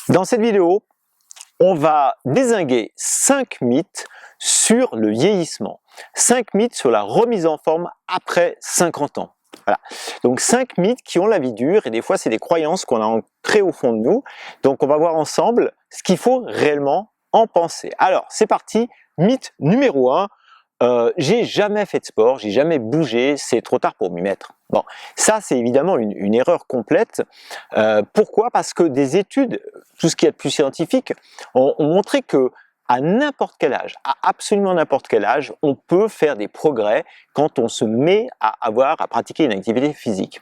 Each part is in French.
Dans cette vidéo, on va dézinguer 5 mythes sur le vieillissement. 5 mythes sur la remise en forme après 50 ans. Voilà. Donc 5 mythes qui ont la vie dure et des fois c'est des croyances qu'on a ancrées au fond de nous. Donc on va voir ensemble ce qu'il faut réellement en penser. Alors c'est parti, mythe numéro 1. J'ai jamais fait de sport, j'ai jamais bougé, c'est trop tard pour m'y mettre. Bon, ça c'est évidemment une erreur complète. Pourquoi? Parce que des études, tout ce qui est de plus scientifique, ont montré que à n'importe quel âge, à absolument n'importe quel âge, on peut faire des progrès quand on se met à pratiquer une activité physique.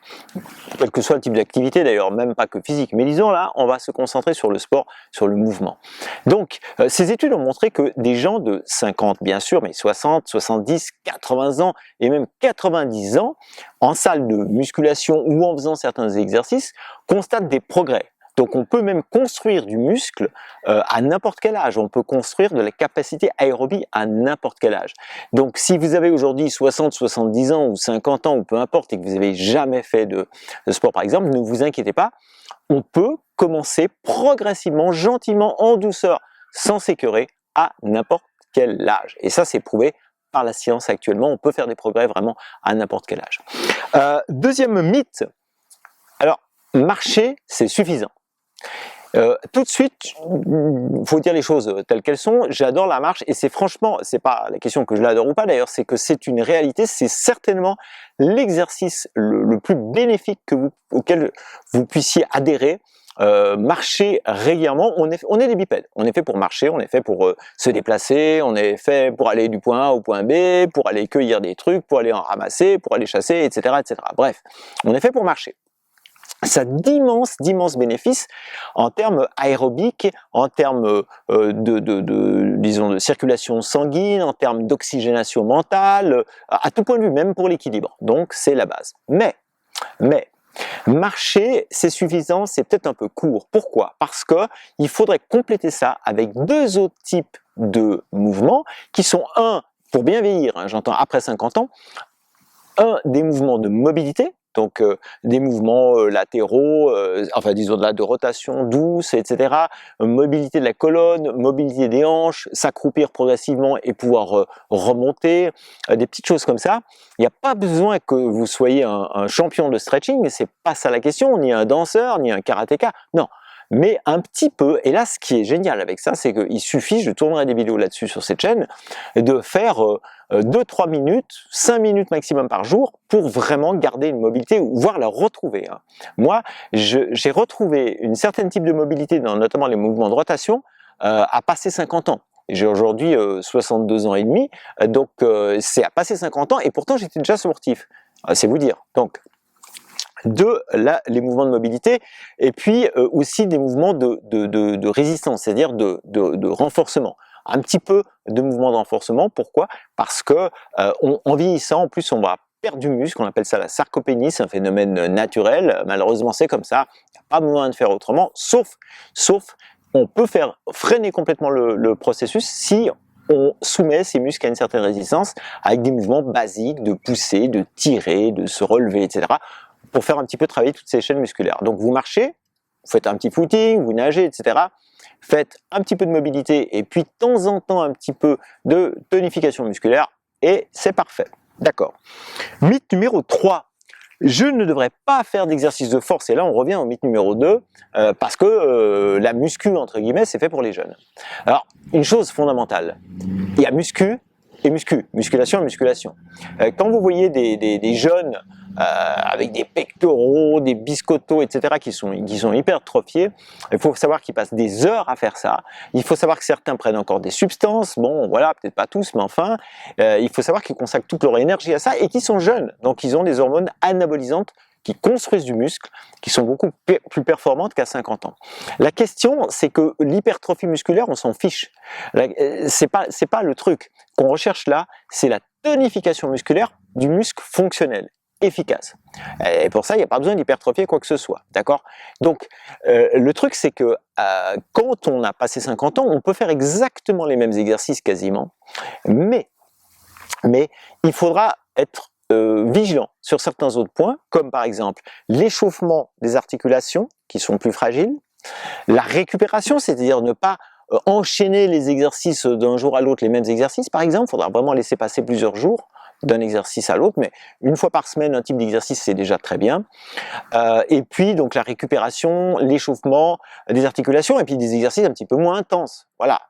Quel que soit le type d'activité d'ailleurs, même pas que physique, mais disons là, on va se concentrer sur le sport, sur le mouvement. Donc, ces études ont montré que des gens de 50 bien sûr, mais 60, 70, 80 ans et même 90 ans, en salle de musculation ou en faisant certains exercices, constatent des progrès. Donc on peut même construire du muscle à n'importe quel âge, on peut construire de la capacité aérobie à n'importe quel âge. Donc si vous avez aujourd'hui 60, 70 ans ou 50 ans ou peu importe et que vous n'avez jamais fait de sport par exemple, ne vous inquiétez pas, on peut commencer progressivement, gentiment, en douceur, sans s'écœurer à n'importe quel âge. Et ça c'est prouvé par la science actuellement, on peut faire des progrès vraiment à n'importe quel âge. Deuxième mythe, alors marcher c'est suffisant. Tout de suite, il faut dire les choses telles qu'elles sont, j'adore la marche et c'est franchement, c'est pas la question que je l'adore ou pas d'ailleurs, c'est que c'est une réalité, c'est certainement l'exercice le plus bénéfique auquel vous puissiez adhérer. Marcher régulièrement, on est des bipèdes, on est fait pour marcher, on est fait pour se déplacer, on est fait pour aller du point A au point B, pour aller cueillir des trucs, pour aller en ramasser, pour aller chasser, etc., etc. Bref, on est fait pour marcher. Ça a d'immenses bénéfices en termes aérobiques, en termes disons de circulation sanguine, en termes d'oxygénation mentale, à tout point de vue, même pour l'équilibre. Donc c'est la base. Mais marcher, c'est suffisant, c'est peut-être un peu court. Pourquoi? Parce que il faudrait compléter ça avec deux autres types de mouvements qui sont pour bien vieillir, hein, j'entends après 50 ans, des mouvements de mobilité. Donc des mouvements latéraux, enfin disons de rotation douce, etc. Mobilité de la colonne, mobilité des hanches, s'accroupir progressivement et pouvoir remonter, des petites choses comme ça. Il n'y a pas besoin que vous soyez un champion de stretching, c'est pas ça la question, ni un danseur, ni un karatéka, non. Mais un petit peu, et là ce qui est génial avec ça, c'est qu'il suffit, je tournerai des vidéos là-dessus sur cette chaîne, de faire 2-3 minutes, 5 minutes maximum par jour pour vraiment garder une mobilité, voire la retrouver. Hein. Moi, j'ai retrouvé une certaine type de mobilité, dans notamment les mouvements de rotation, à passer 50 ans. J'ai aujourd'hui 62 ans et demi, donc c'est à passer 50 ans, et pourtant j'étais déjà sportif, c'est vous dire. Donc, les mouvements de mobilité et puis aussi des mouvements de résistance, c'est-à-dire de renforcement. Un petit peu de mouvement de renforcement, pourquoi? Parce que en vieillissant, en plus on va perdre du muscle, on appelle ça la sarcopénie, c'est un phénomène naturel, malheureusement c'est comme ça, il n'y a pas besoin de faire autrement, sauf on peut faire freiner complètement le processus si on soumet ces muscles à une certaine résistance avec des mouvements basiques de pousser, de tirer, de se relever, etc. pour faire un petit peu travailler toutes ces chaînes musculaires. Donc vous marchez, vous faites un petit footing, vous nagez, etc. Faites un petit peu de mobilité et puis de temps en temps un petit peu de tonification musculaire et c'est parfait. D'accord. Mythe numéro 3. Je ne devrais pas faire d'exercice de force, et là on revient au mythe numéro 2, parce que la muscu, entre guillemets, c'est fait pour les jeunes. Alors, une chose fondamentale, il y a muscu et musculation et musculation. Quand vous voyez des jeunes avec des pectoraux, des biscottos, etc., qui sont hypertrophiés, il faut savoir qu'ils passent des heures à faire ça. Il faut savoir que certains prennent encore des substances, bon voilà, peut-être pas tous, mais enfin, il faut savoir qu'ils consacrent toute leur énergie à ça et qu'ils sont jeunes, donc ils ont des hormones anabolisantes qui construisent du muscle, qui sont beaucoup plus performantes qu'à 50 ans. La question, c'est que l'hypertrophie musculaire, on s'en fiche. C'est pas le truc qu'on recherche là, c'est la tonification musculaire du muscle fonctionnel, efficace. Et pour ça, il n'y a pas besoin d'hypertrophier quoi que ce soit, d'accord? Donc, le truc, c'est que quand on a passé 50 ans, on peut faire exactement les mêmes exercices quasiment, mais il faudra être vigilant sur certains autres points, comme par exemple l'échauffement des articulations qui sont plus fragiles, La récupération, c'est-à-dire ne pas enchaîner les exercices d'un jour à l'autre, les mêmes exercices par exemple, il faudra vraiment laisser passer plusieurs jours d'un exercice à l'autre, mais une fois par semaine, un type d'exercice, c'est déjà très bien. Et puis donc la récupération, l'échauffement des articulations, et puis des exercices un petit peu moins intenses. Voilà.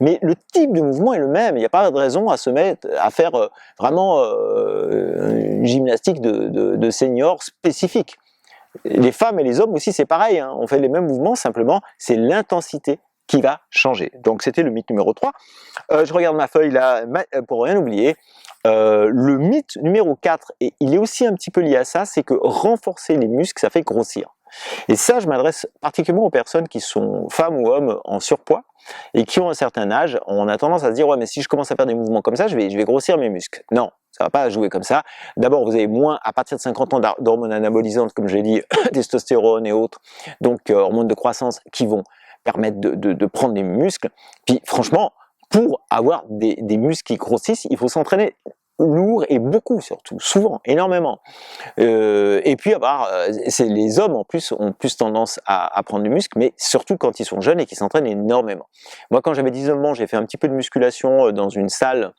Mais le type de mouvement est le même, il n'y a pas de raison à se mettre à faire vraiment une gymnastique de senior spécifique. Les femmes et les hommes aussi, c'est pareil, hein. On fait les mêmes mouvements, simplement, c'est l'intensité qui va changer. Donc c'était le mythe numéro 3. Je regarde ma feuille là, pour rien oublier. Le mythe numéro 4, et il est aussi un petit peu lié à ça, c'est que renforcer les muscles, ça fait grossir. Et ça, je m'adresse particulièrement aux personnes qui sont femmes ou hommes en surpoids et qui ont un certain âge. On a tendance à se dire, ouais, mais si je commence à faire des mouvements comme ça, je vais grossir mes muscles. Non, ça va pas jouer comme ça. D'abord, vous avez moins, à partir de 50 ans, d'hormones anabolisantes, comme je l'ai dit, testostérone et autres, donc hormones de croissance qui vont permettre de prendre des muscles. Puis franchement, pour avoir des muscles qui grossissent, il faut s'entraîner lourd et beaucoup surtout, souvent, énormément. Et puis les hommes en plus ont plus tendance à prendre du muscle, mais surtout quand ils sont jeunes et qu'ils s'entraînent énormément. Moi quand j'avais 19 ans, j'ai fait un petit peu de musculation dans une salle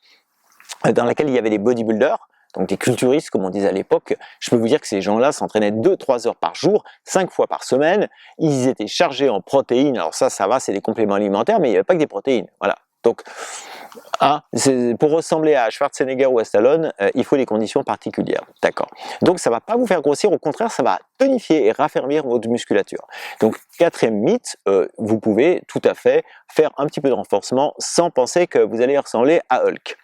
dans laquelle il y avait des bodybuilders, donc des culturistes comme on disait à l'époque. Je peux vous dire que ces gens-là s'entraînaient 2-3 heures par jour, 5 fois par semaine. Ils étaient chargés en protéines, alors ça va, c'est des compléments alimentaires, mais il n'y avait pas que des protéines, voilà. Donc, pour ressembler à Schwarzenegger ou à Stallone, il faut des conditions particulières, d'accord. Donc ça va pas vous faire grossir, au contraire, ça va tonifier et raffermir votre musculature. Donc quatrième mythe, vous pouvez tout à fait faire un petit peu de renforcement sans penser que vous allez ressembler à Hulk.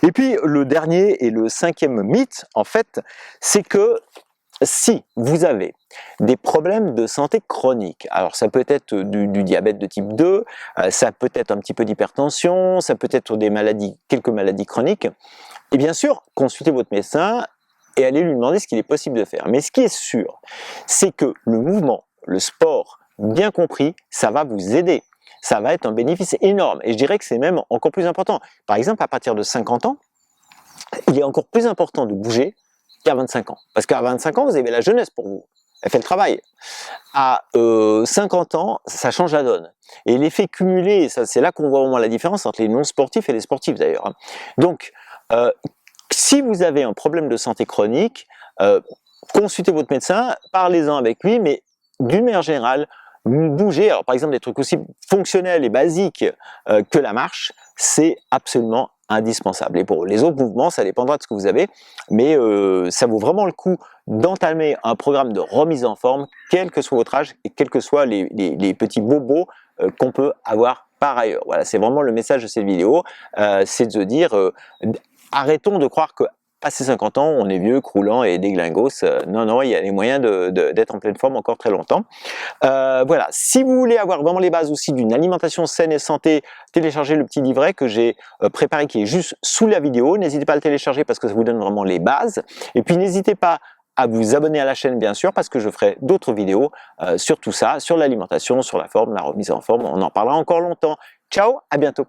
Et puis le dernier et le cinquième mythe, en fait, c'est que si vous avez des problèmes de santé chronique, alors ça peut être du diabète de type 2, ça peut être un petit peu d'hypertension, ça peut être quelques maladies chroniques, et bien sûr, consultez votre médecin et allez lui demander ce qu'il est possible de faire. Mais ce qui est sûr, c'est que le mouvement, le sport, bien compris, ça va vous aider. Ça va être un bénéfice énorme, et je dirais que c'est même encore plus important. Par exemple, à partir de 50 ans, il est encore plus important de bouger qu'à 25 ans. Parce qu'à 25 ans, vous avez la jeunesse pour vous. Elle fait le travail. À 50 ans, ça change la donne. Et l'effet cumulé, c'est là qu'on voit vraiment la différence entre les non-sportifs et les sportifs d'ailleurs. Donc, si vous avez un problème de santé chronique, consultez votre médecin, parlez-en avec lui, mais d'une manière générale, bouger, alors par exemple des trucs aussi fonctionnels et basiques que la marche, c'est absolument indispensable. Et pour les autres mouvements, ça dépendra de ce que vous avez, mais ça vaut vraiment le coup d'entamer un programme de remise en forme, quel que soit votre âge et quels que soient les petits bobos qu'on peut avoir par ailleurs. Voilà, c'est vraiment le message de cette vidéo, c'est de se dire, arrêtons de croire que passé 50 ans, on est vieux, croulant et déglingos. Non, non, il y a les moyens d'être en pleine forme encore très longtemps. Voilà, si vous voulez avoir vraiment les bases aussi d'une alimentation saine et santé, téléchargez le petit livret que j'ai préparé qui est juste sous la vidéo. N'hésitez pas à le télécharger parce que ça vous donne vraiment les bases. Et puis n'hésitez pas à vous abonner à la chaîne bien sûr parce que je ferai d'autres vidéos sur tout ça, sur l'alimentation, sur la forme, la remise en forme. On en parlera encore longtemps. Ciao, à bientôt.